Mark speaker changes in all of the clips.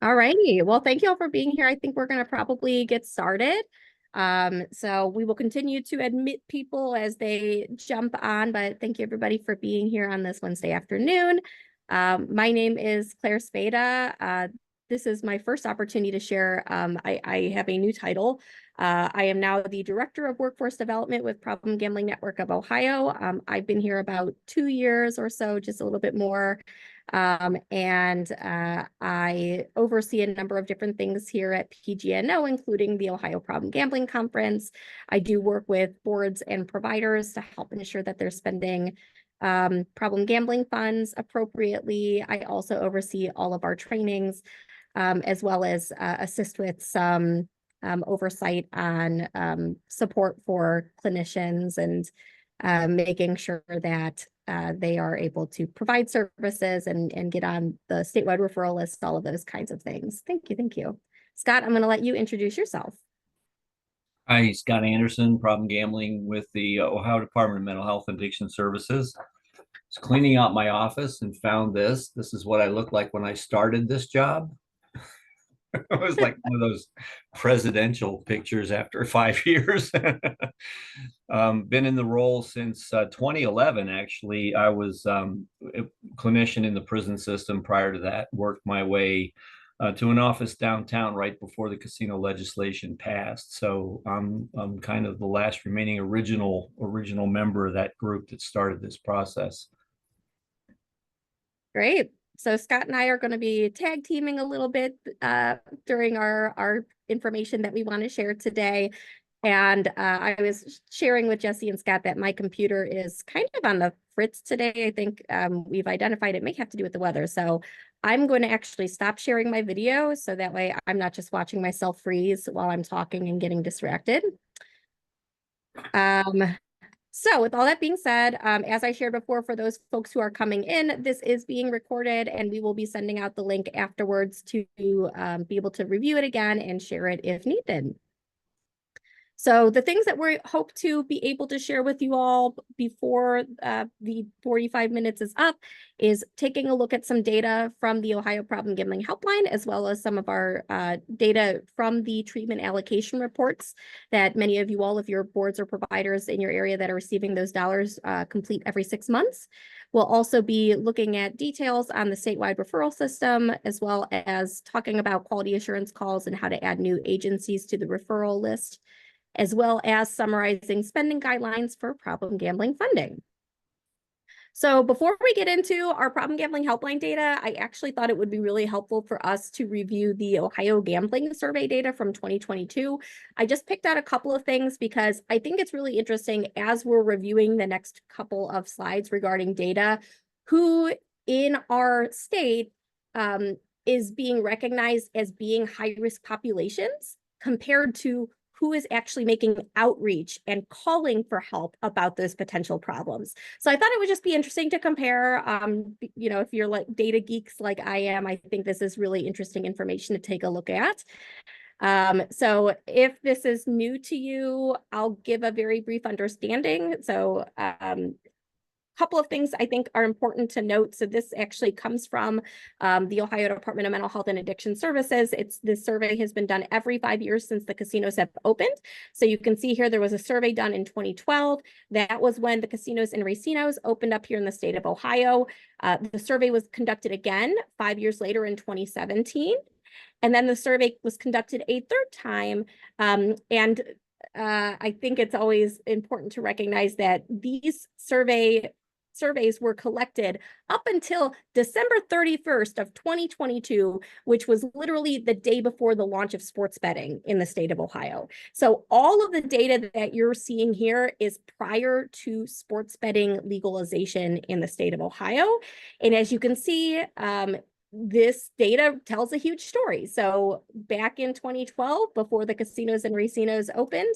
Speaker 1: All righty. Well, thank you all for being here. I think we're going to probably get started. So we will continue to admit people as they jump on, but thank you everybody for being here on this Wednesday afternoon. My name is Claire Spada. This is my first opportunity to share. I have a new title. I am now the Director of Workforce Development with Problem Gambling Network of Ohio. I've been here about 2 years or so, just a little bit more. I oversee a number of different things here at PGNO, including the Ohio Problem Gambling Conference. I do work with boards and providers to help ensure that they're spending problem gambling funds appropriately. I also oversee all of our trainings, as well as assist with some oversight on support for clinicians and making sure that they are able to provide services and get on the statewide referral list, all of those kinds of things. Thank you. Thank you. Scott, I'm going to let you introduce yourself.
Speaker 2: Hi, Scott Anderson, problem gambling with the Ohio Department of Mental Health and Addiction Services. I was cleaning out my office and found this. This is what I looked like when I started this job. It was like one of those presidential pictures after 5 years. Been in the role since 2011, actually. I was a clinician in the prison system prior to that, worked my way to an office downtown right before the casino legislation passed. So I'm kind of the last remaining original member of that group that started this process.
Speaker 1: Great. So Scott and I are going to be tag teaming a little bit during our information that we want to share today. And I was sharing with Jesse and Scott that my computer is kind of on the fritz today. I think we've identified it may have to do with the weather. So I'm going to actually stop sharing my video so that way I'm not just watching myself freeze while I'm talking and getting distracted. So with all that being said, as I shared before, for those folks who are coming in, this is being recorded and we will be sending out the link afterwards to be able to review it again and share it if needed. So the things that we hope to be able to share with you all before the 45 minutes is up is taking a look at some data from the Ohio Problem Gambling Helpline, as well as some of our data from the treatment allocation reports that many of you all, if your boards or providers in your area that are receiving those dollars, complete every 6 months. We'll also be looking at details on the statewide referral system, as well as talking about quality assurance calls and how to add new agencies to the referral list, as well as summarizing spending guidelines for problem gambling funding. So before we get into our problem gambling helpline data, I actually thought it would be really helpful for us to review the Ohio Gambling Survey data from 2022. I just picked out a couple of things because I think it's really interesting as we're reviewing the next couple of slides regarding data, who in our state is being recognized as being high-risk populations compared to who is actually making outreach and calling for help about those potential problems. So I thought it would just be interesting to compare. If you're like data geeks like I am, I think this is really interesting information to take a look at. So if this is new to you, I'll give a very brief understanding. So couple of things I think are important to note. So this actually comes from the Ohio Department of Mental Health and Addiction Services. This survey has been done every 5 years since the casinos have opened. So you can see here there was a survey done in 2012. That was when the casinos and racinos opened up here in the state of Ohio. The survey was conducted again 5 years later in 2017. And then the survey was conducted a third time. I think it's always important to recognize that these surveys were collected up until December 31st of 2022, which was literally the day before the launch of sports betting in the state of Ohio. So all of the data that you're seeing here is prior to sports betting legalization in the state of Ohio. And as you can see, this data tells a huge story. So back in 2012, before the casinos and racinos opened,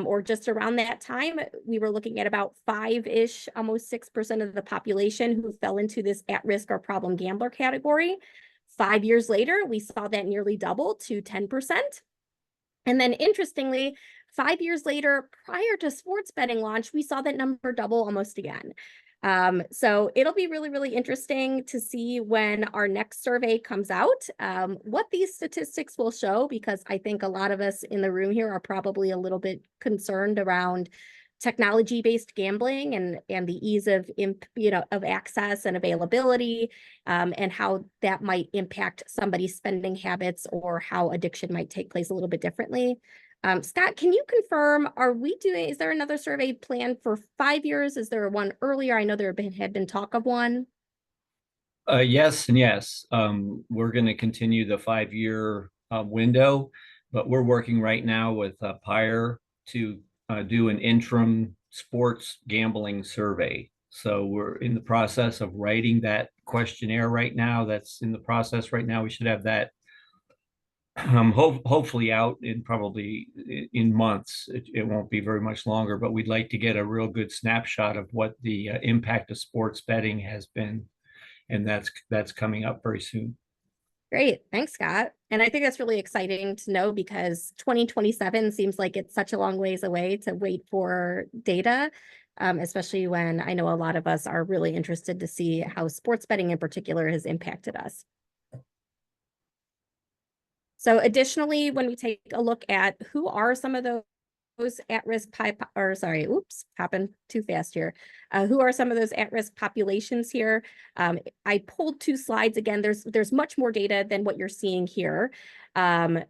Speaker 1: or just around that time, we were looking at about 5-ish, almost 6% of the population who fell into this at-risk or problem gambler category. 5 years later, we saw that nearly double to 10%. And then interestingly, 5 years later, prior to sports betting launch, we saw that number double almost again. So it'll be really, really interesting to see when our next survey comes out, what these statistics will show, because I think a lot of us in the room here are probably a little bit concerned around technology-based gambling and the ease of of access and availability, and how that might impact somebody's spending habits or how addiction might take place a little bit differently. Scott, can you confirm, is there another survey planned for 5 years? Is there one earlier? I know there had been talk of one.
Speaker 2: Yes and yes. We're going to continue the 5-year window, but we're working right now with Pyre to do an interim sports gambling survey. So we're in the process of writing that questionnaire right now. That's in the process right now. We should have that hopefully out in probably in months. It won't be very much longer, but we'd like to get a real good snapshot of what the impact of sports betting has been, and that's coming up very soon.
Speaker 1: Great. Thanks, Scott. And I think that's really exciting to know, because 2027 seems like it's such a long ways away to wait for data, especially when I know a lot of us are really interested to see how sports betting in particular has impacted us. So additionally, when we take a look at who are some of those at-risk happened too fast here. Who are some of those at-risk populations here? I pulled 2 slides again. There's much more data than what you're seeing here. When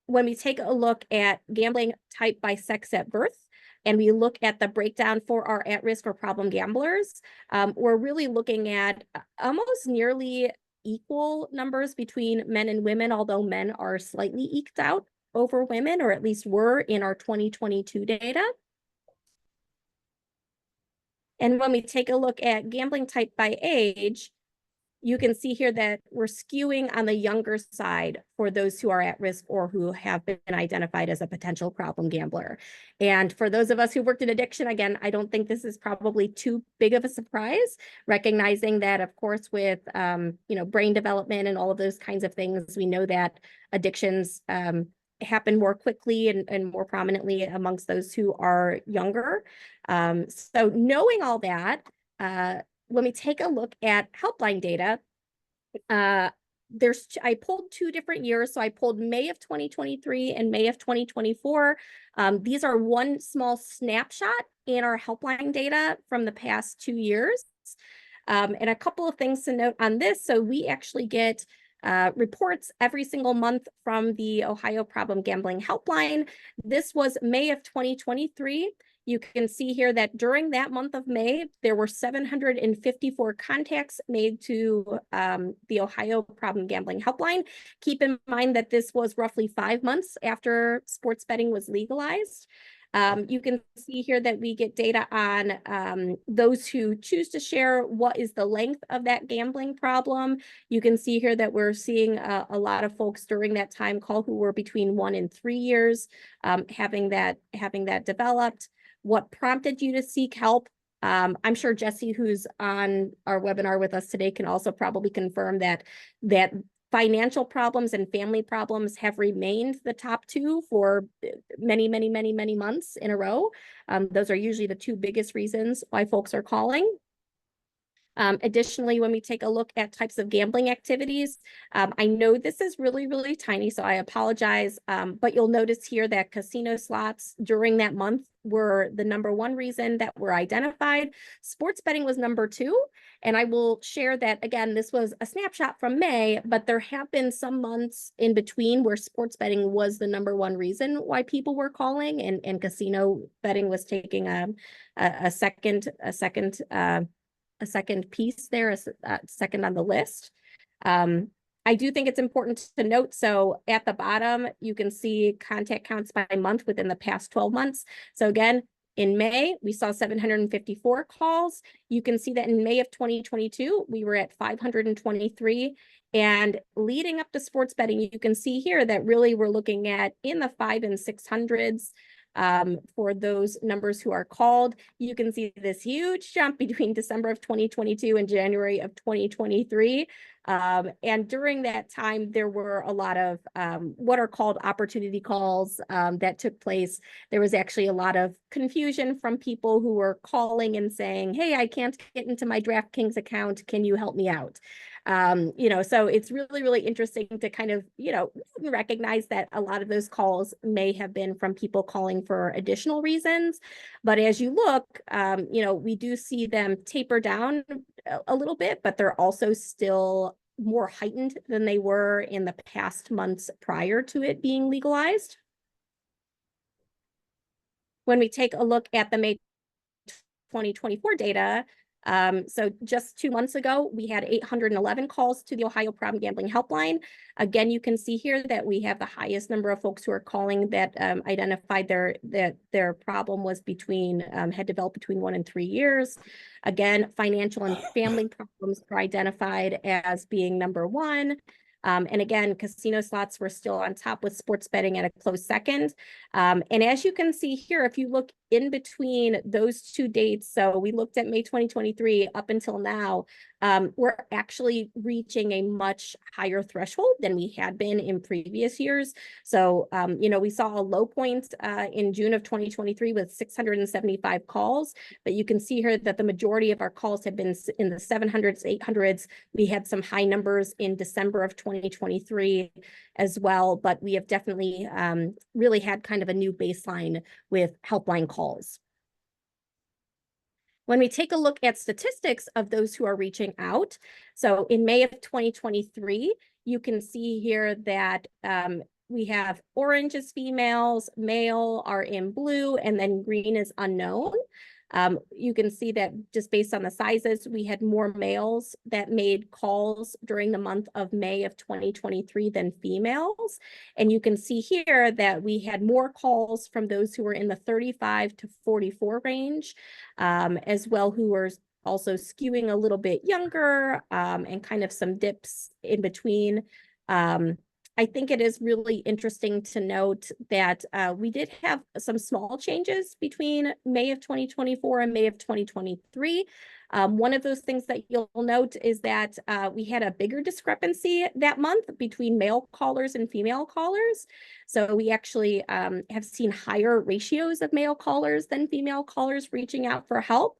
Speaker 1: we take a look at gambling type by sex at birth, and we look at the breakdown for our at-risk or problem gamblers, we're really looking at almost nearly equal numbers between men and women, although men are slightly eked out over women, or at least were in our 2022 data. And when we take a look at gambling type by age, you can see here that we're skewing on the younger side for those who are at risk or who have been identified as a potential problem gambler. And for those of us who worked in addiction, again, I don't think this is probably too big of a surprise, recognizing that, of course, with brain development and all of those kinds of things, we know that addictions happen more quickly and more prominently amongst those who are younger. So knowing all that, when we take a look at helpline data, I pulled 2 different years. So I pulled May of 2023 and May of 2024. These are one small snapshot in our helpline data from the past 2 years. And a couple of things to note on this. So we actually get reports every single month from the Ohio Problem Gambling Helpline. This was May of 2023. You can see here that during that month of May, there were 754 contacts made to the Ohio Problem Gambling Helpline. Keep in mind that this was roughly 5 months after sports betting was legalized. You can see here that we get data on those who choose to share what is the length of that gambling problem. You can see here that we're seeing a lot of folks during that time call who were between 1 and 3 years having that developed. What prompted you to seek help? I'm sure Jesse, who's on our webinar with us today, can also probably confirm that financial problems and family problems have remained the top 2 for many, many, many, many months in a row. Those are usually the 2 biggest reasons why folks are calling. Additionally, when we take a look at types of gambling activities, I know this is really, really tiny, so I apologize, but you'll notice here that casino slots during that month were the #1 reason that were identified. Sports betting was #2, and I will share that, again, this was a snapshot from May, but there have been some months in between where sports betting was the #1 reason why people were calling, and casino betting was taking a second piece there, a second on the list. I do think it's important to note, so at the bottom, you can see contact counts by month within the past 12 months. So again, in May, we saw 754 calls. You can see that in May of 2022, we were at 523. And leading up to sports betting, you can see here that really we're looking at in the 500s and 600s. For those numbers who are called. You can see this huge jump between December of 2022 and January of 2023. And during that time, there were a lot of what are called opportunity calls that took place. There was actually a lot of confusion from people who were calling and saying, hey, I can't get into my DraftKings account. Can you help me out? So it's really, really interesting to kind of, recognize that a lot of those calls may have been from people calling for additional reasons. But as you look, we do see them taper down a little bit, but they're also still more heightened than they were in the past months prior to it being legalized. When we take a look at the May 2024 data, so just 2 months ago, we had 811 calls to the Ohio Problem Gambling Helpline. Again, you can see here that we have the highest number of folks who are calling that identified their problem was had developed between 1 and 3 years. Again, financial and family problems were identified as being number 1. And again, casino slots were still on top with sports betting at a close second. And as you can see here, if you look in between those two dates, so we looked at May 2023 up until now, we're actually reaching a much higher threshold than we had been in previous years. So, we saw a low point in June of 2023 with 675 calls, but you can see here that the majority of our calls have been in the 700s, 800s. We had some high numbers in December of 2023 as well, but we have definitely really had kind of a new baseline with helpline calls. When we take a look at statistics of those who are reaching out, so in May of 2023, you can see here that we have orange is females, male are in blue, and then green is unknown. You can see that just based on the sizes, we had more males that made calls during the month of May of 2023 than females. And you can see here that we had more calls from those who were in the 35 to 44 range, as well, who were also skewing a little bit younger, and kind of some dips in between. I think it is really interesting to note that we did have some small changes between May of 2024 and May of 2023. One of those things that you'll note is that we had a bigger discrepancy that month between male callers and female callers. So we actually have seen higher ratios of male callers than female callers reaching out for help.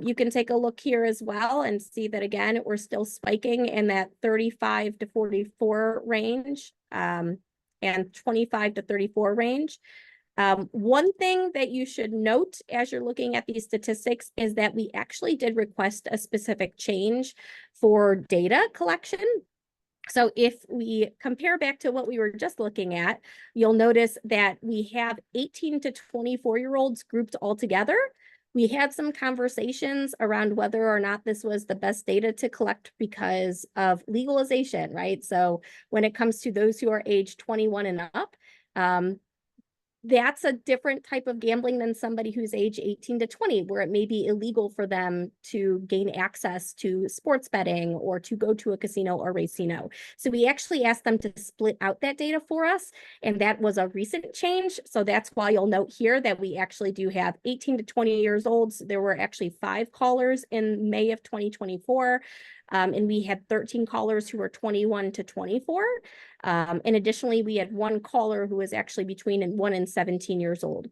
Speaker 1: You can take a look here as well and see that, again, we're still spiking in that 35 to 44 range, and 25 to 34 range. One thing that you should note as you're looking at these statistics is that we actually did request a specific change for data collection. So if we compare back to what we were just looking at, you'll notice that we have 18 to 24-year-olds grouped all together. We had some conversations around whether or not this was the best data to collect because of legalization, right? So when it comes to those who are age 21 and up, that's a different type of gambling than somebody who's age 18 to 20, where it may be illegal for them to gain access to sports betting or to go to a casino or racino. So we actually asked them to split out that data for us, and that was a recent change. So that's why you'll note here that we actually do have 18 to 20 years old. So there were actually 5 callers in May of 2024. And we had 13 callers who were 21 to 24. And additionally, we had 1 caller who was actually between 1 and 17 years old.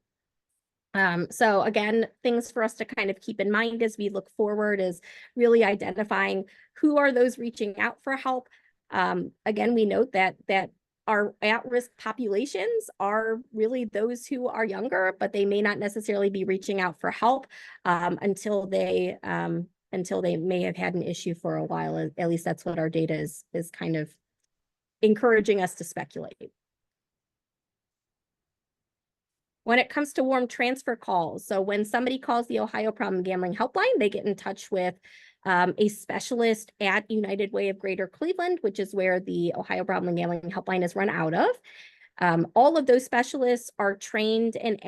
Speaker 1: So again, things for us to kind of keep in mind as we look forward is really identifying who are those reaching out for help. Again, we note that our at-risk populations are really those who are younger, but they may not necessarily be reaching out for help until they may have had an issue for a while. At least that's what our data is kind of encouraging us to speculate. When it comes to warm transfer calls, so when somebody calls the Ohio Problem Gambling Helpline, they get in touch with a specialist at United Way of Greater Cleveland, which is where the Ohio Problem Gambling Helpline is run out of. All of those specialists are trained and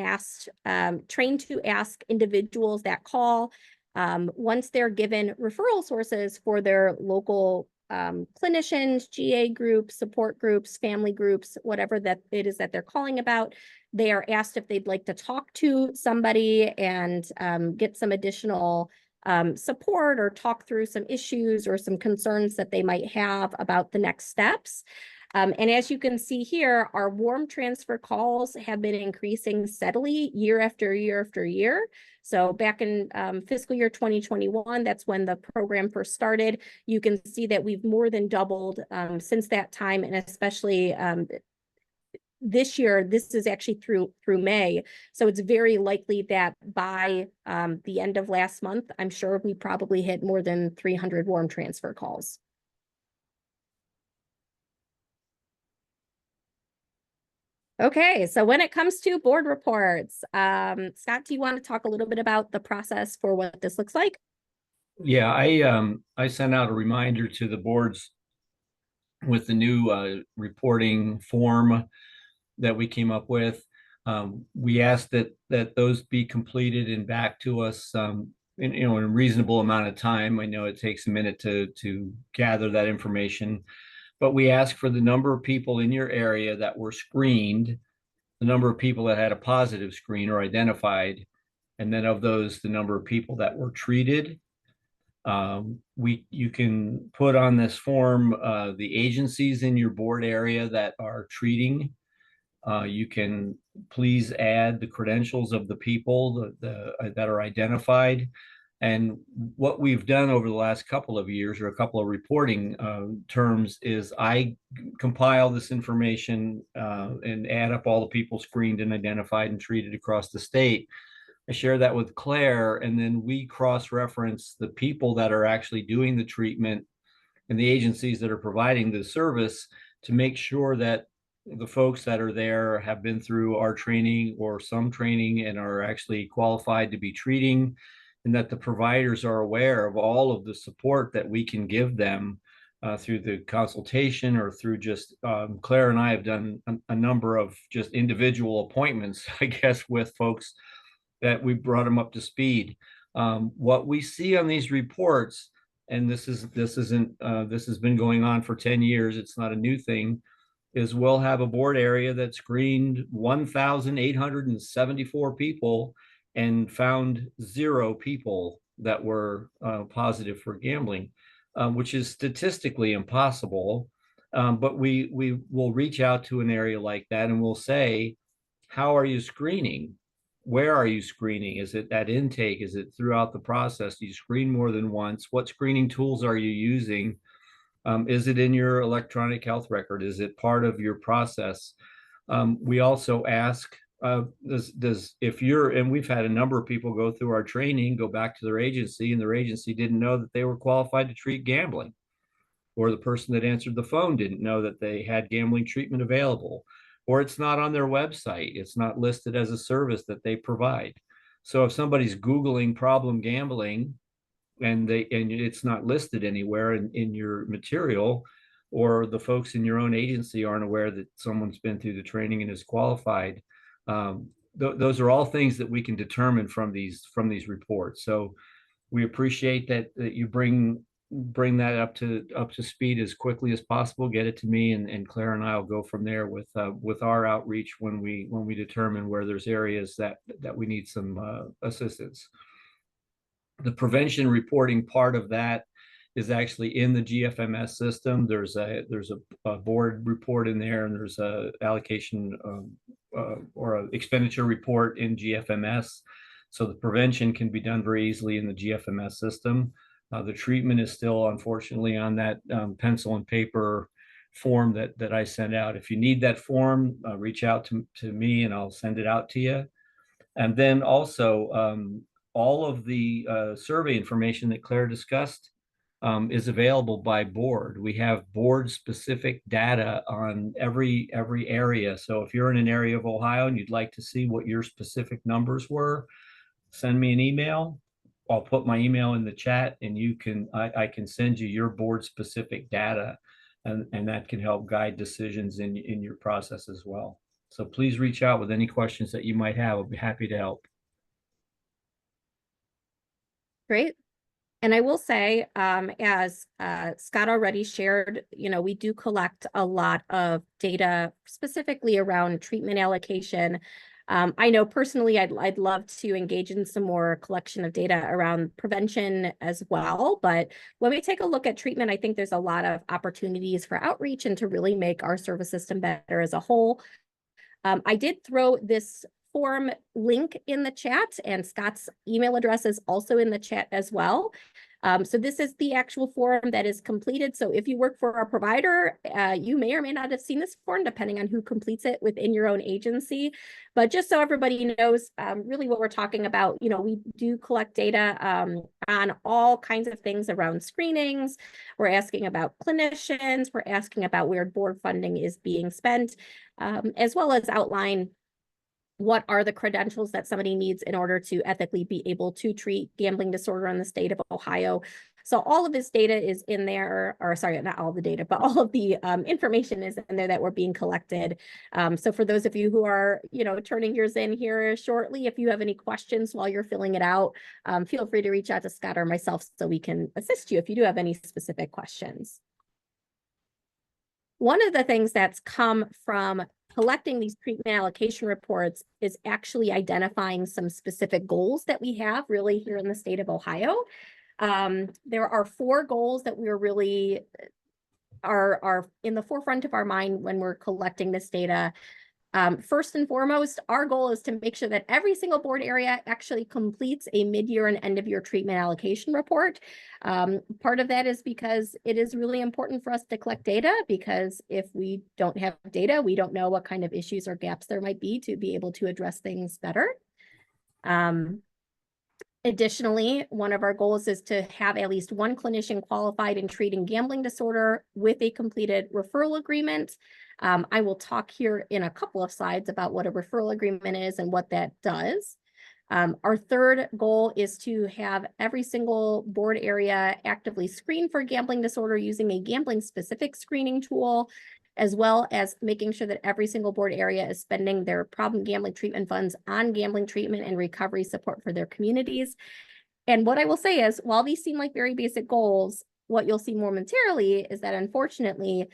Speaker 1: trained to ask individuals that call, once they're given referral sources for their local clinicians, GA groups, support groups, family groups, whatever that it is that they're calling about, they are asked if they'd like to talk to somebody and get some additional support or talk through some issues or some concerns that they might have about the next steps. And as you can see here, our warm transfer calls have been increasing steadily year after year after year. So back in fiscal year 2021, that's when the program first started. You can see that we've more than doubled since that time, and especially this year, this is actually through May. So it's very likely that by the end of last month, I'm sure we probably hit more than 300 warm transfer calls. Okay, so when it comes to board reports, Scott, do you want to talk a little bit about the process for what this looks like?
Speaker 2: Yeah, I sent out a reminder to the boards with the new reporting form that we came up with. We asked that those be completed and back to us in a reasonable amount of time. I know it takes a minute to gather that information, but we asked for the number of people in your area that were screened, the number of people that had a positive screen or identified, and then of those, the number of people that were treated. You can put on this form the agencies in your board area that are treating. You can please add the credentials of the people that are identified. And what we've done over the last couple of years, or a couple of reporting terms, is I compile this information and add up all the people screened and identified and treated across the state. I share that with Claire, and then we cross-reference the people that are actually doing the treatment and the agencies that are providing the service to make sure that the folks that are there have been through our training or some training and are actually qualified to be treating, and that the providers are aware of all of the support that we can give them through the consultation or through just Claire and I have done a number of just individual appointments, I guess, with folks that we brought them up to speed. What we see on these reports, and this has been going on for 10 years, it's not a new thing, is we'll have a board area that screened 1,874 people and found 0 people that were positive for gambling, which is statistically impossible. But we will reach out to an area like that and we'll say, how are you screening? Where are you screening? Is it at intake? Is it throughout the process? Do you screen more than once? What screening tools are you using? Is it in your electronic health record? Is it part of your process? We also ask, if you're, and we've had a number of people go through our training, go back to their agency, and their agency didn't know that they were qualified to treat gambling, or the person that answered the phone didn't know that they had gambling treatment available, or it's not on their website. It's not listed as a service that they provide. So if somebody's Googling problem gambling and it's not listed anywhere in your material, or the folks in your own agency aren't aware that someone's been through the training and is qualified, those are all things that we can determine from these reports. So we appreciate that you bring that up to speed as quickly as possible. Get it to me, and Claire and I will go from there with our outreach when we determine where there's areas that we need some assistance. The prevention reporting part of that is actually in the GFMS system. There's a board report in there, and there's a allocation or an expenditure report in GFMS. So the prevention can be done very easily in the GFMS system. The treatment is still, unfortunately, on that pencil and paper form that I sent out. If you need that form, reach out to me and I'll send it out to you. And then also, all of the survey information that Claire discussed is available by board. We have board-specific data on every area. So if you're in an area of Ohio and you'd like to see what your specific numbers were, send me an email. I'll put my email in the chat, and I can send you your board-specific data, and that can help guide decisions in your process as well. So please reach out with any questions that you might have. I'll be happy to help.
Speaker 1: Great. And I will say, as Scott already shared, we do collect a lot of data specifically around treatment allocation. I know personally I'd love to engage in some more collection of data around prevention as well. But when we take a look at treatment, I think there's a lot of opportunities for outreach and to really make our service system better as a whole. I did throw this form link in the chat, and Scott's email address is also in the chat as well. So this is the actual form that is completed. So if you work for a provider, you may or may not have seen this form, depending on who completes it within your own agency. But just so everybody knows, really what we're talking about, we do collect data on all kinds of things around screenings. We're asking about clinicians. We're asking about where board funding is being spent, as well as outline what are the credentials that somebody needs in order to ethically be able to treat gambling disorder in the state of Ohio. So all of this data is in there, or sorry, not all the data, but all of the information is in there that we're being collected. So for those of you who are, turning yours in here shortly, if you have any questions while you're filling it out, feel free to reach out to Scott or myself so we can assist you if you do have any specific questions. One of the things that's come from collecting these treatment allocation reports is actually identifying some specific goals that we have really here in the state of Ohio. There are 4 goals that we're really are in the forefront of our mind when we're collecting this data. First and foremost, our goal is to make sure that every single board area actually completes a mid-year and end-of-year treatment allocation report. Part of that is because it is really important for us to collect data, because if we don't have data, we don't know what kind of issues or gaps there might be to be able to address things better. Additionally, one of our goals is to have at least one clinician qualified in treating gambling disorder with a completed referral agreement. I will talk here in a couple of slides about what a referral agreement is and what that does. Our third goal is to have every single board area actively screened for gambling disorder using a gambling-specific screening tool, as well as making sure that every single board area is spending their problem gambling treatment funds on gambling treatment and recovery support for their communities. And what I will say is, while these seem like very basic goals, what you'll see momentarily is that unfortunately,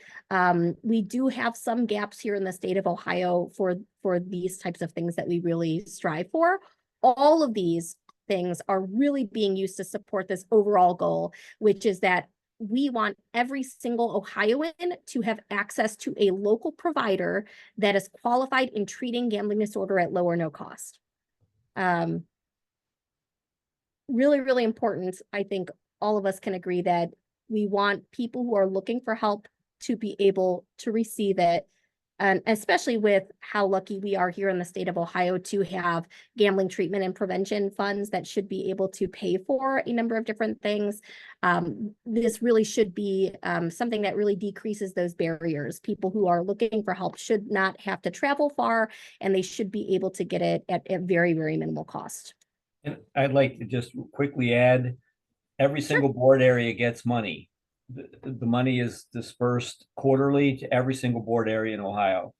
Speaker 1: we do have some gaps here in the state of Ohio for these types of things that we really strive for. All of these things are really being used to support this overall goal, which is that we want every single Ohioan to have access to a local provider that is qualified in treating gambling disorder at low or no cost. Really, really important. I think all of us can agree that we want people who are looking for help to be able to receive it. And especially with how lucky we are here in the state of Ohio to have gambling treatment and prevention funds that should be able to pay for a number of different things. This really should be something that really decreases those barriers. People who are looking for help should not have to travel far, and they should be able to get it at a very, very minimal cost.
Speaker 2: And I'd like to just quickly add, every single board area gets money. The money is dispersed quarterly to every single board area in Ohio.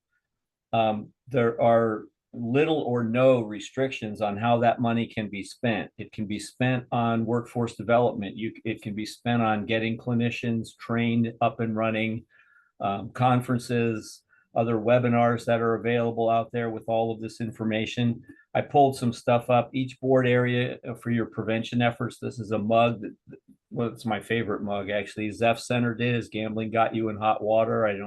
Speaker 2: There are little or no restrictions on how that money can be spent. It can be spent on workforce development. It can be spent on getting clinicians trained, up and running, conferences, other webinars that are available out there with all of this information. I pulled some stuff up. Each board area for your prevention efforts. This is a mug that, well, it's my favorite mug actually. Zeph Center did is Gambling Got You in Hot Water. I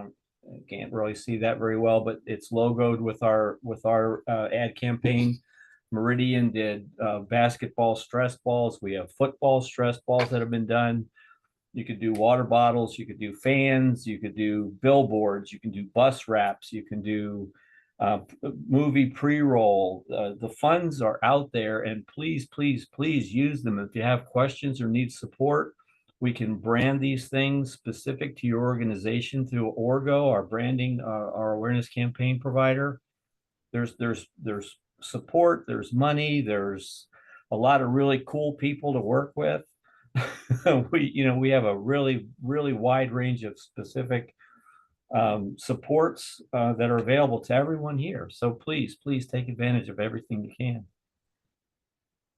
Speaker 2: can't really see that very well, but it's logoed with our ad campaign. Meridian did basketball stress balls. We have football stress balls that have been done. You could do water bottles, you could do fans, you could do billboards, you can do bus wraps, you can do movie pre-roll. The funds are out there, and please, please, please use them. If you have questions or need support, we can brand these things specific to your organization through Orgo, our branding, our awareness campaign provider. There's support, there's money, there's a lot of really cool people to work with. We have a really, really wide range of specific supports that are available to everyone here. So please take advantage of everything you can.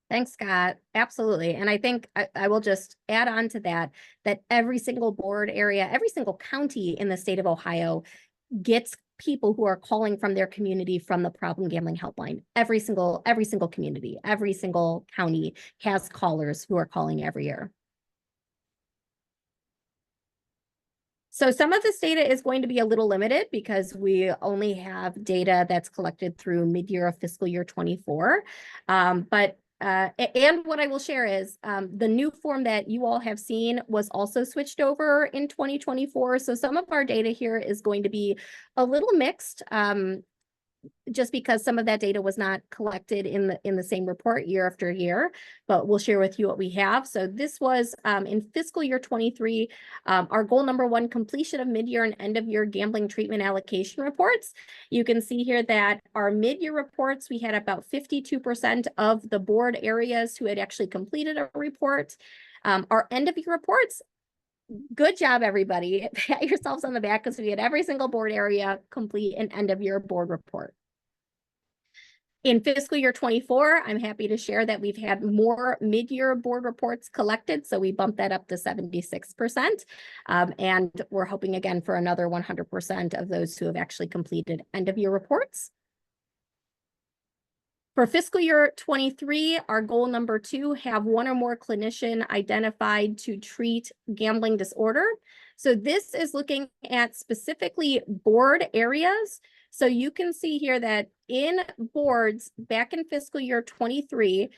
Speaker 1: Thanks, Scott. Absolutely. And I think I will just add on to that every single board area, every single county in the state of Ohio gets people who are calling from their community from the problem gambling helpline. Every single community, every single county has callers who are calling every year. So some of this data is going to be a little limited because we only have data that's collected through mid-year of fiscal year 24. And what I will share is the new form that you all have seen was also switched over in 2024. So some of our data here is going to be a little mixed. Just because some of that data was not collected in the same report year after year, but we'll share with you what we have. So this was in fiscal year 23, our goal number 1, completion of mid-year and end-of-year gambling treatment allocation reports. You can see here that our mid-year reports, we had about 52% of the board areas who had actually completed a report. Our end-of-year reports, good job, everybody. Pat yourselves on the back because we had every single board area complete an end-of-year board report. In fiscal year 24, I'm happy to share that we've had more mid-year board reports collected, so we bumped that up to 76%. And we're hoping again for another 100% of those who have actually completed end-of-year reports. For fiscal year 23, our goal number 2, have 1 or more clinician identified to treat gambling disorder. So this is looking at specifically board areas. So you can see here that in boards back in fiscal year 23,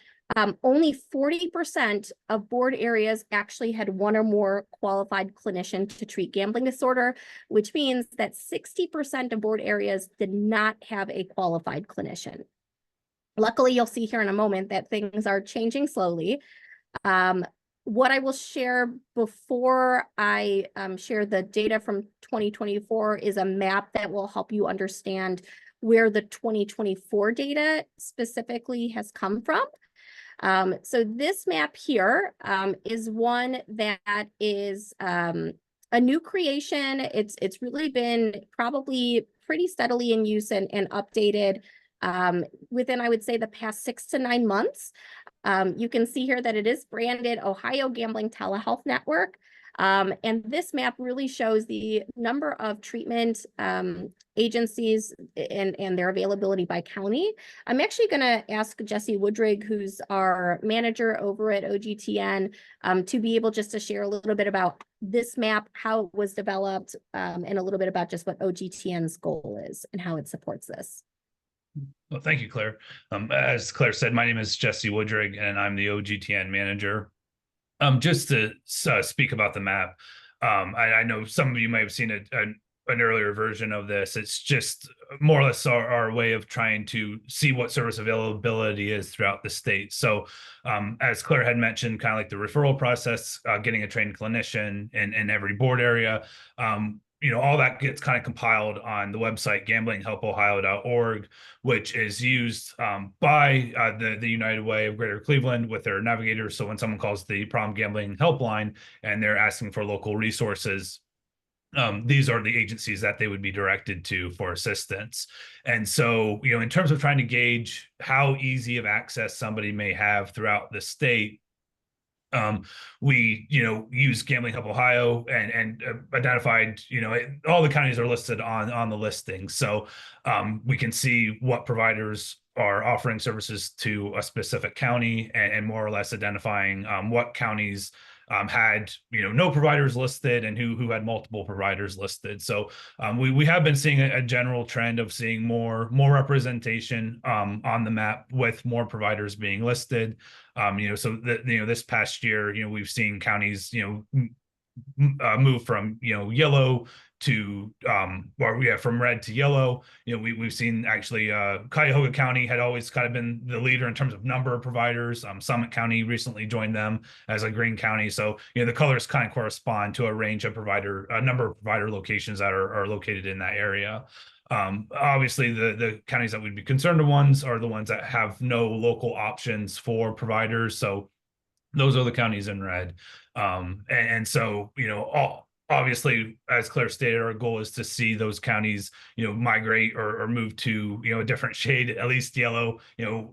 Speaker 1: only 40% of board areas actually had 1 or more qualified clinician to treat gambling disorder, which means that 60% of board areas did not have a qualified clinician. Luckily, you'll see here in a moment that things are changing slowly. What I will share before I share the data from 2024 is a map that will help you understand where the 2024 data specifically has come from. So this map here is one that is a new creation. It's really been probably pretty steadily in use and updated within, I would say, the past 6 to 9 months. You can see here that it is branded Ohio Gambling Telehealth Network. And this map really shows the number of treatment agencies and their availability by county. I'm actually going to ask Jesse Woodrig, who's our manager over at OGTN, to be able just to share a little bit about this map, how it was developed, and a little bit about just what OGTN's goal is and how it supports this.
Speaker 3: Well, thank you, Claire. As Claire said, my name is Jesse Woodrig, and I'm the OGTN manager. Just to speak about the map, I know some of you may have seen an earlier version of this. It's just more or less our way of trying to see what service availability is throughout the state. So as Claire had mentioned, kind of like the referral process, getting a trained clinician in every board area, all that gets kind of compiled on the website gamblinghelpohio.org, which is used by the United Way of Greater Cleveland with their navigators. So when someone calls the problem gambling helpline and they're asking for local resources, these are the agencies that they would be directed to for assistance. And so, in terms of trying to gauge how easy of access somebody may have throughout the state, we use Gambling Help Ohio and identified all the counties are listed on the listing, so we can see what providers are offering services to a specific county and more or less identifying what counties had no providers listed and who had multiple providers listed. So we have been seeing a general trend of seeing more representation on the map with more providers being listed. So that this past year, we've seen counties move from yellow to from red to yellow. We've seen actually Cuyahoga County had always kind of been the leader in terms of number of providers. Summit County recently joined them as a green county. So the colors kind of correspond to a range of number of provider locations that are located in that area. Obviously the counties that we'd be concerned ones are the ones that have no local options for providers. So those are the counties in red. And so, obviously, as Claire stated, our goal is to see those counties, migrate or move to, a different shade, at least yellow.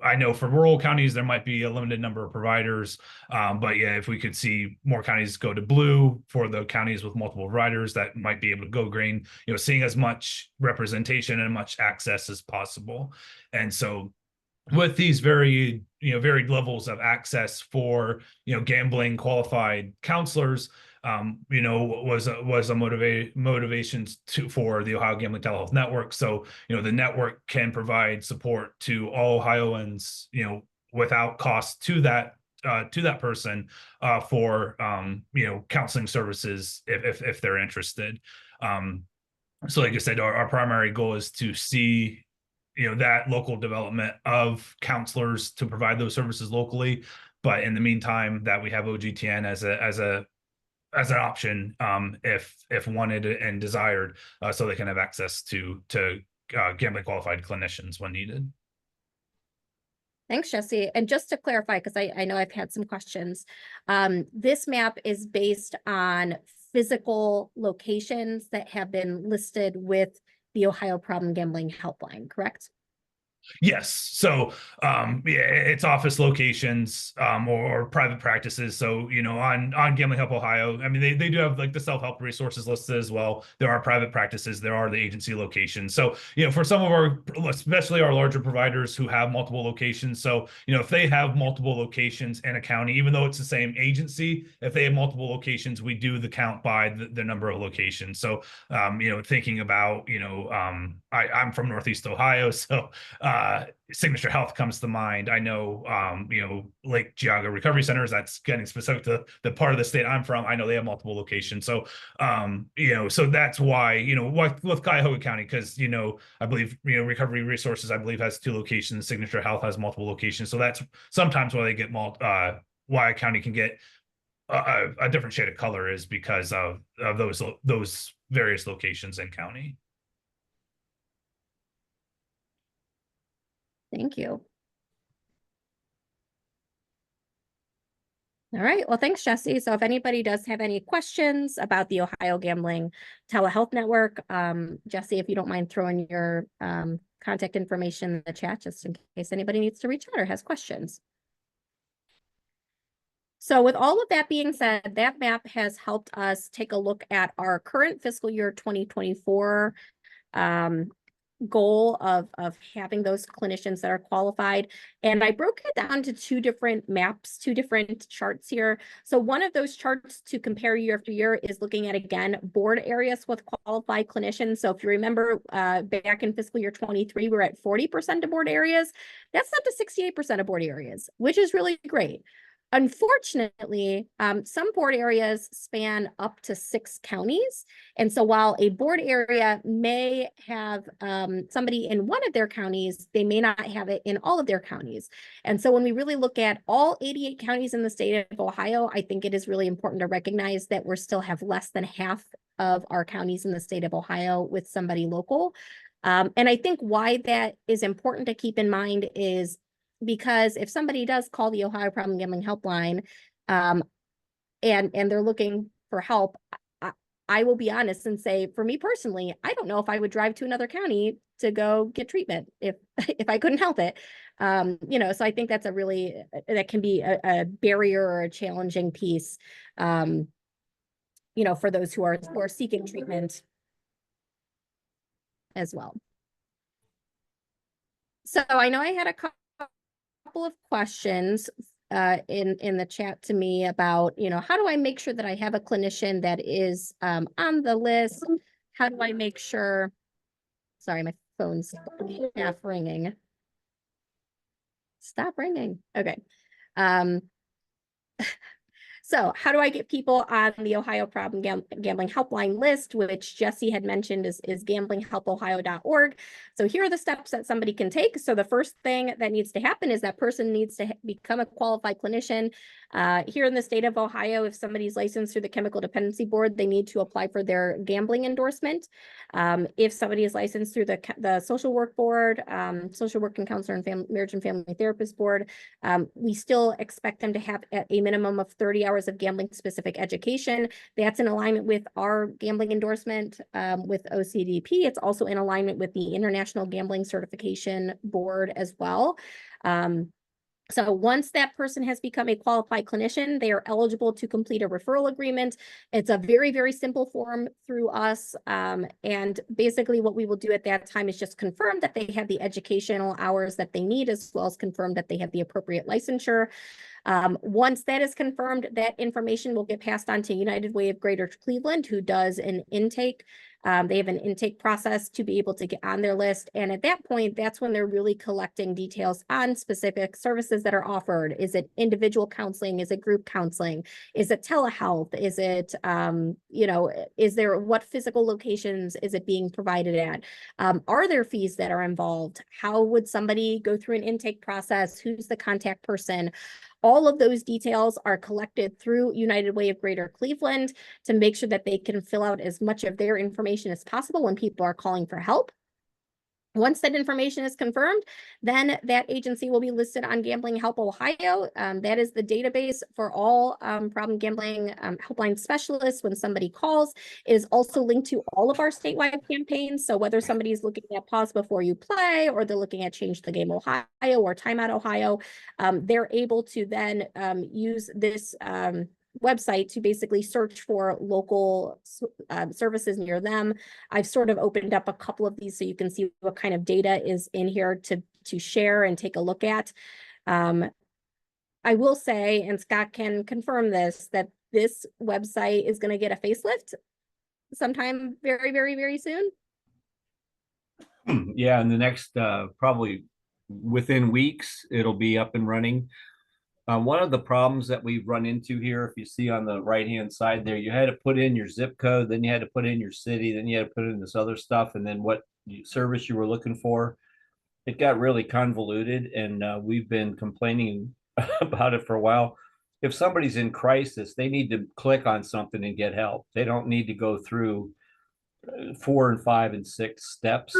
Speaker 3: I know for rural counties, there might be a limited number of providers. But yeah, if we could see more counties go to blue for the counties with multiple providers, that might be able to go green, seeing as much representation and much access as possible. And so with these varied levels of access for, gambling qualified counselors, was a motivation for the Ohio Gambling Telehealth Network. So, the network can provide support to all Ohioans, without cost to that person for counseling services if they're interested. So like I said, our primary goal is to see that local development of counselors to provide those services locally. But in the meantime, that we have OGTN as an option if wanted and desired, so they can have access to gambling qualified clinicians when needed.
Speaker 1: Thanks, Jesse. And just to clarify, because I know I've had some questions, this map is based on physical locations that have been listed with the Ohio Problem Gambling Helpline, correct?
Speaker 3: Yes. So it's office locations or private practices. So, on Gambling Help Ohio, I mean, they do have like the self-help resources listed as well. There are private practices, there are the agency locations. So, for some of our, especially our larger providers who have multiple locations. So, if they have multiple locations in a county, even though it's the same agency, if they have multiple locations, we do the count by the number of locations. So, thinking about, I'm from Northeast Ohio, so Signature Health comes to mind. I know, Lake Geauga Recovery Centers, that's getting specific to the part of the state I'm from. I know they have multiple locations. So, so that's why, with Cuyahoga County, because, I believe, Recovery Resources, I believe, has 2 locations. Signature Health has multiple locations. So that's sometimes why they get why a county can get a different shade of color is because of those various locations in county.
Speaker 1: Thank you. All right. Well, thanks, Jesse. So if anybody does have any questions about the Ohio Gambling Telehealth Network, Jesse, if you don't mind throwing your contact information in the chat, just in case anybody needs to reach out or has questions. So with all of that being said, that map has helped us take a look at our current fiscal year 2024 goal of having those clinicians that are qualified. And I broke it down to 2 different maps, 2 different charts here. So one of those charts to compare year after year is looking at, again, board areas with qualified clinicians. So if you remember back in fiscal year 23, we're at 40% of board areas. That's up to 68% of board areas, which is really great. Unfortunately, some board areas span up to 6 counties. And so while a board area may have somebody in one of their counties, they may not have it in all of their counties. And so when we really look at all 88 counties in the state of Ohio, I think it is really important to recognize that we still have less than half of our counties in the state of Ohio with somebody local. And I think why that is important to keep in mind is because if somebody does call the Ohio Problem Gambling Helpline and they're looking for help, I will be honest and say, for me personally, I don't know if I would drive to another county to go get treatment if I couldn't help it. So I think that's that can be a barrier or a challenging piece, for those who are seeking treatment as well. So I know I had a couple of questions in the chat to me about, how do I make sure that I have a clinician that is on the list? How do I make sure, sorry, my phone's half ringing. Stop ringing. Okay. So how do I get people on the Ohio Problem Gambling Helpline list, which Jesse had mentioned is gamblinghelpohio.org. So here are the steps that somebody can take. So the first thing that needs to happen is that person needs to become a qualified clinician. Here in the state of Ohio, if somebody's licensed through the Chemical Dependency Board, they need to apply for their gambling endorsement. If somebody is licensed through the Social Work Board, Social Work and Counselor and Marriage and Family Therapist Board, we still expect them to have a minimum of 30 hours hours of gambling specific education. That's in alignment with our gambling endorsement with OCDP. It's also in alignment with the International Gambling Certification Board as well. So once that person has become a qualified clinician, they are eligible to complete a referral agreement. It's a very, very simple form through us. And basically what we will do at that time is just confirm that they have the educational hours that they need, as well as confirm that they have the appropriate licensure. Once that is confirmed, that information will get passed on to United Way of Greater Cleveland, who does an intake. They have an intake process to be able to get on their list. And at that point, that's when they're really collecting details on specific services that are offered. Is it individual counseling? Is it group counseling? Is it telehealth? Is it, is there, what physical locations is it being provided at? Are there fees that are involved? How would somebody go through an intake process? Who's the contact person? All of those details are collected through United Way of Greater Cleveland to make sure that they can fill out as much of their information as possible when people are calling for help. Once that information is confirmed, then that agency will be listed on Gambling Help Ohio. That is the database for all problem gambling helpline specialists when somebody calls. It is also linked to all of our statewide campaigns. So whether somebody's looking at Pause Before You Play, or they're looking at Change the Game Ohio or Timeout Ohio, they're able to then use this website to basically search for local services near them. I've sort of opened up a couple of these so you can see what kind of data is in here to share and take a look at. I will say, and Scott can confirm this, that this website is going to get a facelift sometime very, very, very soon.
Speaker 2: Yeah, in the next probably within weeks, it'll be up and running. One of the problems that we've run into here, if you see on the right-hand side there, you had to put in your zip code, then you had to put in your city, then you had to put in this other stuff, and then what service you were looking for. It got really convoluted, and we've been complaining about it for a while. If somebody's in crisis, they need to click on something and get help. They don't need to go through 4 and 5 and 6 steps.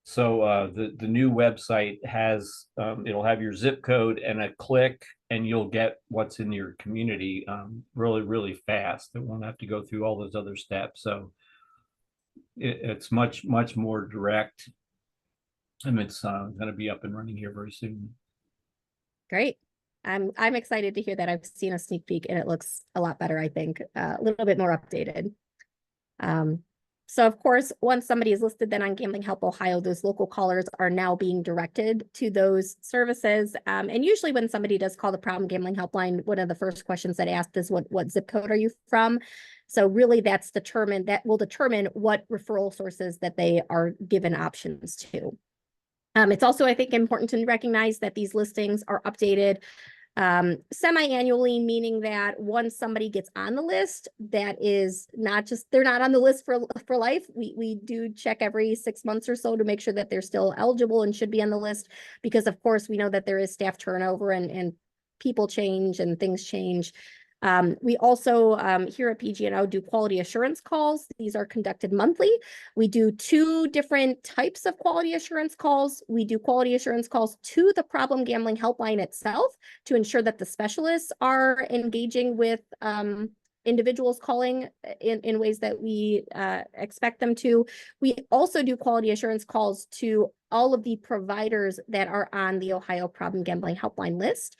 Speaker 2: So the new website has, it'll have your zip code and a click, and you'll get what's in your community really, really fast. It won't have to go through all those other steps. So it's much, much more direct, and it's going to be up and running here very soon.
Speaker 1: Great. I'm excited to hear that. I've seen a sneak peek and it looks a lot better, I think, a little bit more updated. So of course, once somebody is listed then on Gambling Help Ohio, those local callers are now being directed to those services. And usually when somebody does call the Problem Gambling Helpline, one of the first questions that asked is what zip code are you from? So really that will determine what referral sources that they are given options to. It's also, I think, important to recognize that these listings are updated semi-annually, meaning that once somebody gets on the list, that is not just, they're not on the list for life. We do check every 6 months or so to make sure that they're still eligible and should be on the list, because of course we know that there is staff turnover and people change and things change. We also here at PG&O do quality assurance calls. These are conducted monthly. We do 2 different types of quality assurance calls. We do quality assurance calls to the Problem Gambling Helpline itself to ensure that the specialists are engaging with individuals calling in ways that we expect them to. We also do quality assurance calls to all of the providers that are on the Ohio Problem Gambling Helpline list.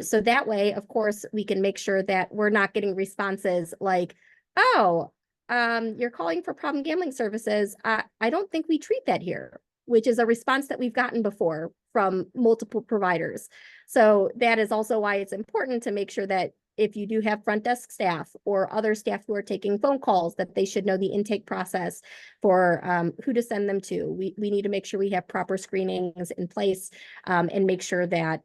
Speaker 1: So that way, of course, we can make sure that we're not getting responses like, oh, you're calling for problem gambling services. I don't think we treat that here, which is a response that we've gotten before from multiple providers. So that is also why it's important to make sure that if you do have front desk staff or other staff who are taking phone calls, that they should know the intake process for who to send them to. We need to make sure we have proper screenings in place and make sure that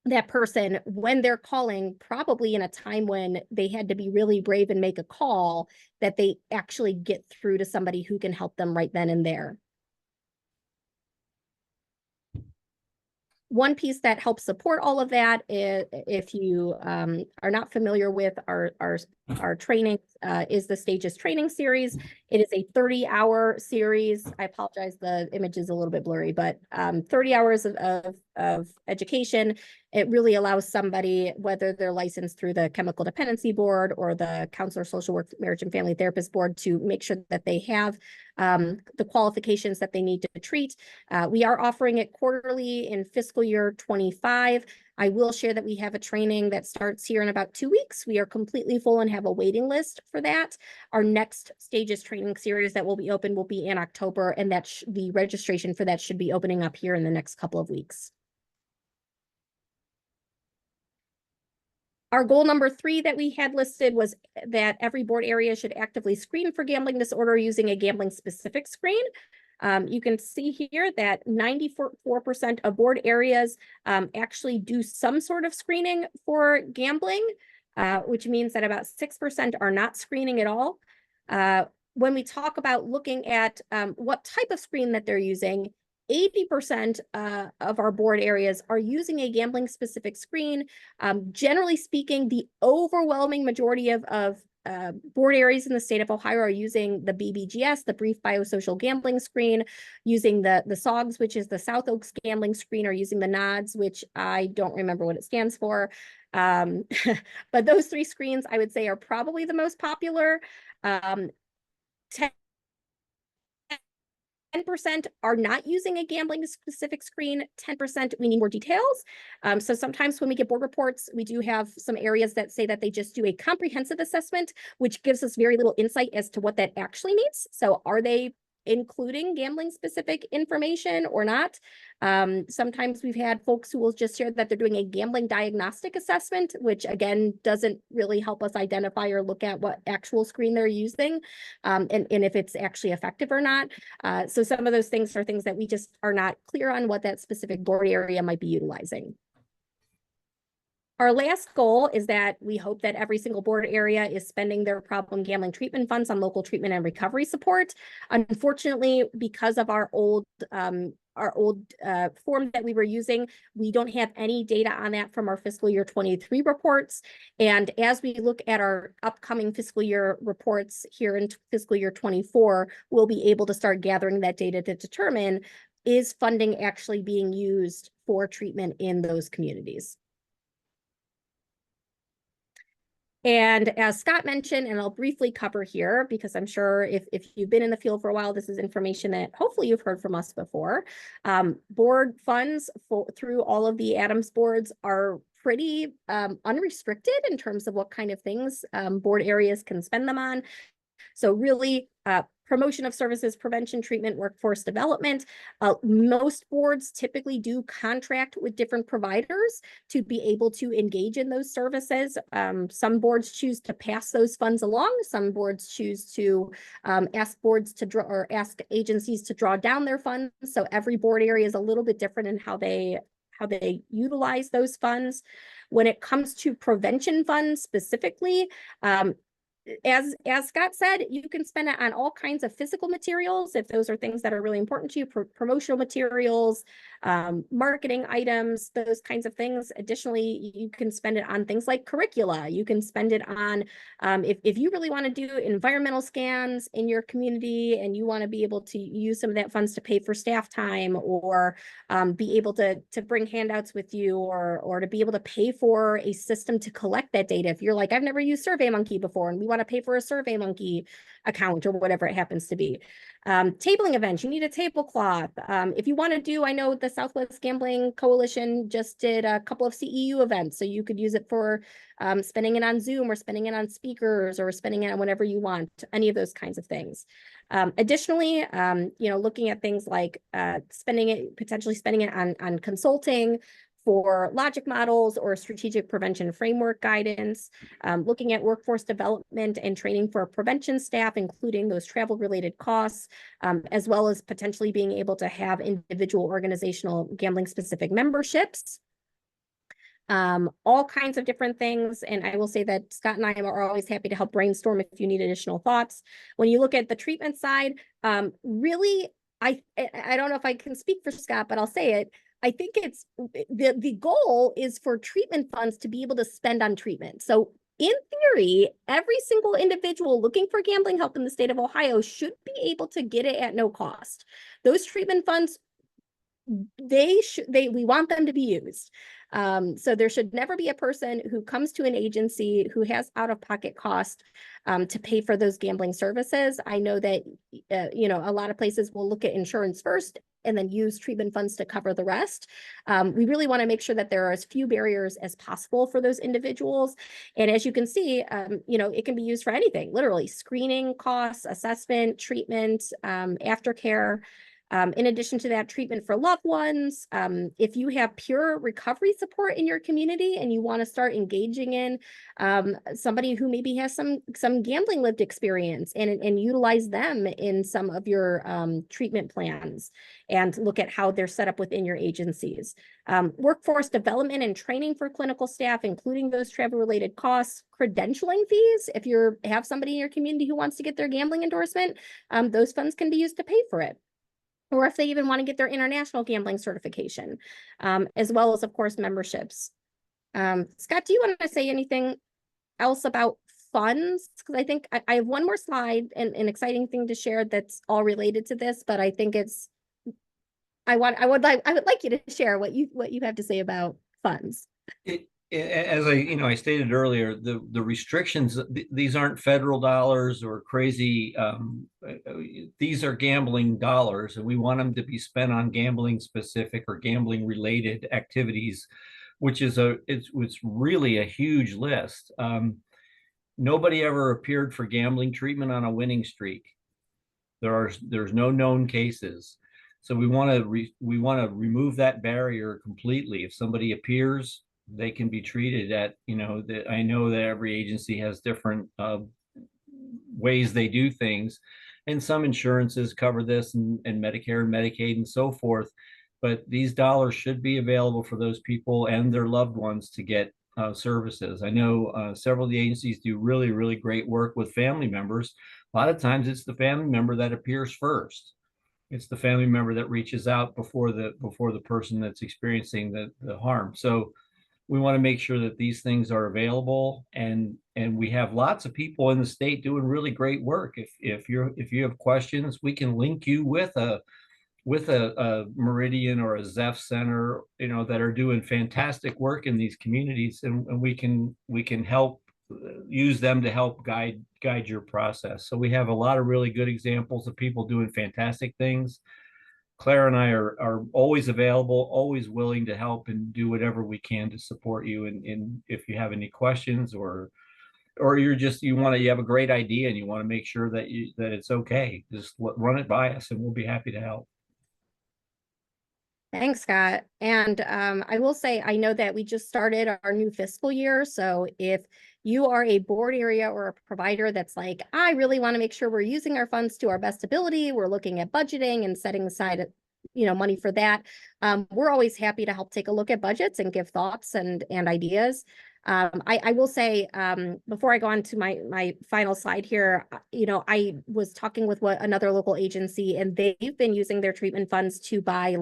Speaker 1: that person, when they're calling, probably in a time when they had to be really brave and make a call, that they actually get through to somebody who can help them right then and there. One piece that helps support all of that is, if you are not familiar with our our training is the Stages training series. It is a 30-hour series. I apologize, the image is a little bit blurry, but 30 hours of education. It really allows somebody, whether they're licensed through the Chemical Dependency Board or the Counselor Social Work Marriage and Family Therapist Board, to make sure that they have the qualifications that they need to treat. We are offering it quarterly in fiscal year 25. I will share that we have a training that starts here in about 2 weeks. We are completely full and have a waiting list for that. Our next Stages training series that will be open will be in October, and that the registration for that should be opening up here in the next couple of weeks. Our goal number 3 that we had listed was that every board area should actively screen for gambling disorder using a gambling specific screen. You can see here that 94% of board areas actually do some sort of screening for gambling, which means that about 6% are not screening at all. When we talk about looking at what type of screen that they're using, 80% of our board areas are using a gambling specific screen. Generally speaking, the overwhelming majority of board areas in the state of Ohio are using the BBGS, the Brief Biosocial Gambling Screen, using the SOGS, which is the South Oaks Gambling Screen, or using the NODS, which I don't remember what it stands for. But those 3 screens, I would say, are probably the most popular. 10% are not using a gambling specific screen. 10% we need more details. So sometimes when we get board reports, we do have some areas that say that they just do a comprehensive assessment, which gives us very little insight as to what that actually means. So are they including gambling specific information or not? Sometimes we've had folks who will just share that they're doing a gambling diagnostic assessment, which again doesn't really help us identify or look at what actual screen they're using, and if it's actually effective or not. So some of those things are things that we just are not clear on what that specific board area might be utilizing. Our last goal is that we hope that every single board area is spending their problem gambling treatment funds on local treatment and recovery support. Unfortunately, because of our old form that we were using, we don't have any data on that from our fiscal year 23 reports. And as we look at our upcoming fiscal year reports here in fiscal year 24, we'll be able to start gathering that data to determine, is funding actually being used for treatment in those communities? And as Scott mentioned, and I'll briefly cover here, because I'm sure if you've been in the field for a while, this is information that hopefully you've heard from us before. Board funds through all of the Adams boards are pretty unrestricted in terms of what kind of things board areas can spend them on. So really, promotion of services, prevention, treatment, workforce development. Most boards typically do contract with different providers to be able to engage in those services. Some boards choose to pass those funds along. Some boards choose to ask boards to draw, or ask agencies to draw down their funds. So every board area is a little bit different in how they utilize those funds. When it comes to prevention funds specifically, as Scott said, you can spend it on all kinds of physical materials if those are things that are really important to you, promotional materials, marketing items, those kinds of things. Additionally, you can spend it on things like curricula. You can spend it on, if you really want to do environmental scans in your community and you want to be able to use some of that funds to pay for staff time, or be able to bring handouts with you, or to be able to pay for a system to collect that data. If you're like, I've never used SurveyMonkey before and we want to pay for a SurveyMonkey account or whatever it happens to be. Tabling events, you need a tablecloth. If you want to do, I know the Southwest Gambling Coalition just did a couple of CEU events, so you could use it for spending it on Zoom, or spending it on speakers, or spending it on whatever you want, any of those kinds of things. Additionally, looking at things like potentially spending it on consulting for logic models or strategic prevention framework guidance, looking at workforce development and training for prevention staff, including those travel-related costs, as well as potentially being able to have individual organizational gambling-specific memberships. All kinds of different things. And I will say that Scott and I are always happy to help brainstorm if you need additional thoughts. When you look at the treatment side, really, I don't know if I can speak for Scott, but I'll say it. I think it's the goal is for treatment funds to be able to spend on treatment. So in theory, every single individual looking for gambling help in the state of Ohio should be able to get it at no cost. Those treatment funds, we want them to be used. So there should never be a person who comes to an agency who has out-of-pocket cost to pay for those gambling services. I know that a lot of places will look at insurance first and then use treatment funds to cover the rest. We really want to make sure that there are as few barriers as possible for those individuals. And as you can see, it can be used for anything, literally screening costs, assessment, treatment, aftercare. In addition to that, treatment for loved ones. If you have pure recovery support in your community and you want to start engaging in somebody who maybe has some gambling lived experience and utilize them in some of your treatment plans and look at how they're set up within your agencies. Workforce development and training for clinical staff, including those travel-related costs, credentialing fees. If you have somebody in your community who wants to get their gambling endorsement, those funds can be used to pay for it. Or if they even want to get their international gambling certification, as well as, of course, memberships. Scott, do you want to say anything else about funds? Because I think I have one more slide and an exciting thing to share that's all related to this, but I think I would like you to share what you have to say about funds.
Speaker 2: As I stated earlier, the restrictions, these aren't federal dollars or crazy, these are gambling dollars, and we want them to be spent on gambling specific or gambling related activities, which is it's really a huge list. Nobody ever appeared for gambling treatment on a winning streak. There's no known cases. So we want to remove that barrier completely. If somebody appears, they can be treated at, I know that every agency has different ways they do things, and some insurances cover this and Medicare and Medicaid and so forth. But these dollars should be available for those people and their loved ones to get services. I know several of the agencies do really, really great work with family members. A lot of times it's the family member that appears first. It's the family member that reaches out before the person that's experiencing the harm. So we want to make sure that these things are available, and we have lots of people in the state doing really great work. If you have questions, we can link you with a Meridian or a Zeph Center, that are doing fantastic work in these communities, and we can help use them to help guide your process. So we have a lot of really good examples of people doing fantastic things. Claire and I are always available, always willing to help and do whatever we can to support you. And if you have any questions or you have a great idea and you want to make sure that it's okay, just run it by us and we'll be happy to help.
Speaker 1: Thanks, Scott. And I will say, I know that we just started our new fiscal year. So if you are a board area or a provider that's like, I really want to make sure we're using our funds to our best ability, we're looking at budgeting and setting aside, money for that. We're always happy to help take a look at budgets and give thoughts and ideas. I will say, before I go on to my final slide here, I was talking with another local agency, and they've been using their treatment funds to buy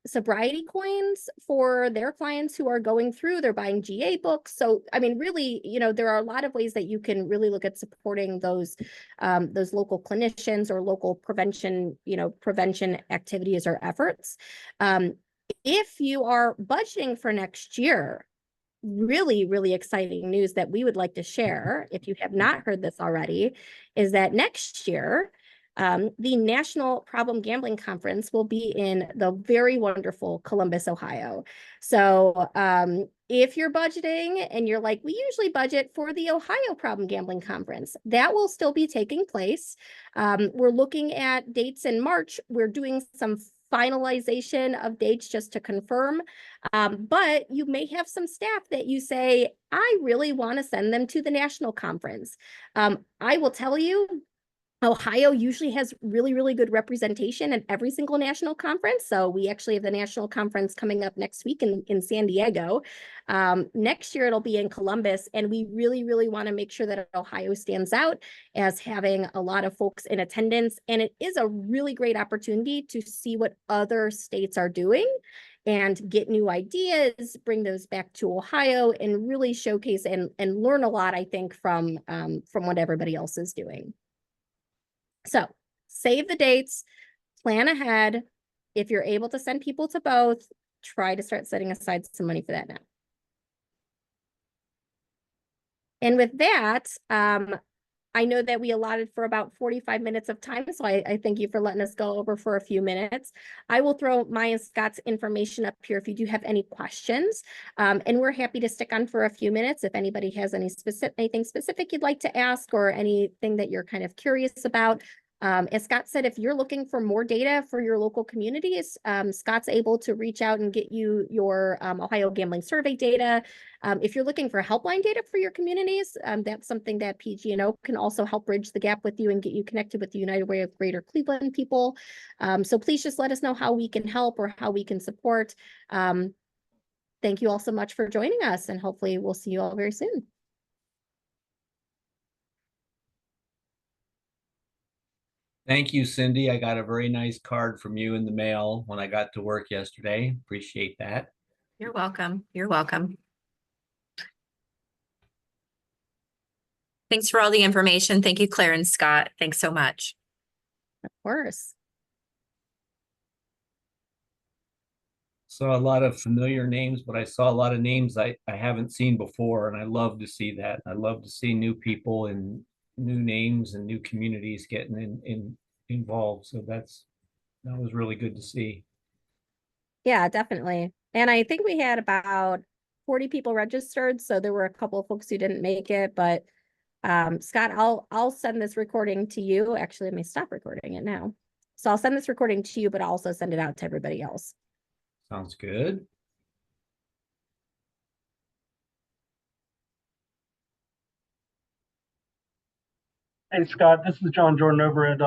Speaker 1: sobriety coins for their clients who are going through. They're buying GA books. So, I mean, really, there are a lot of ways that you can really look at supporting those local clinicians or local prevention activities or efforts. If you are budgeting for next year, really, really exciting news that we would like to share, if you have not heard this already, is that next year, the National Problem Gambling Conference will be in the very wonderful Columbus, Ohio. So if you're budgeting and you're like, we usually budget for the Ohio Problem Gambling Conference, that will still be taking place. We're looking at dates in March. We're doing some finalization of dates just to confirm. But you may have some staff that you say, I really want to send them to the national conference. I will tell you, Ohio usually has really, really good representation at every single national conference. So we actually have the national conference coming up next week in San Diego. Next year, it'll be in Columbus. And we really, really want to make sure that Ohio stands out as having a lot of folks in attendance. And it is a really great opportunity to see what other states are doing and get new ideas, bring those back to Ohio, and really showcase and learn a lot, I think, from what everybody else is doing. So save the dates, plan ahead. If you're able to send people to both, try to start setting aside some money for that now. And with that, I know that we allotted for about 45 minutes of time, so I thank you for letting us go over for a few minutes. I will throw Maya and Scott's information up here if you do have any questions, and we're happy to stick on for a few minutes if anybody has anything specific you'd like to ask or anything that you're kind of curious about. As Scott said, if you're looking for more data for your local communities, Scott's able to reach out and get you your Ohio Gambling Survey data. If you're looking for helpline data for your communities, that's something that PG&O can also help bridge the gap with you and get you connected with the United Way of Greater Cleveland people. So please just let us know how we can help or how we can support. Thank you all so much for joining us, and hopefully we'll see you all very soon.
Speaker 2: Thank you, Cindy. I got a very nice card from you in the mail when I got to work yesterday. Appreciate that.
Speaker 4: You're welcome. You're welcome. Thanks for all the information. Thank you, Claire and Scott. Thanks so much.
Speaker 1: Of course.
Speaker 2: Saw a lot of familiar names, but I saw a lot of names I haven't seen before, and I love to see that. I love to see new people and new names and new communities getting involved. So that was really good to see.
Speaker 1: Yeah, definitely. And I think we had about 40 people registered, so there were a couple of folks who didn't make it, but Scott, I'll send this recording to you. Actually, I may stop recording it now. So I'll send this recording to you, but I'll also send it out to everybody else.
Speaker 2: Sounds good.
Speaker 5: Hey, Scott, this is John Jordan over at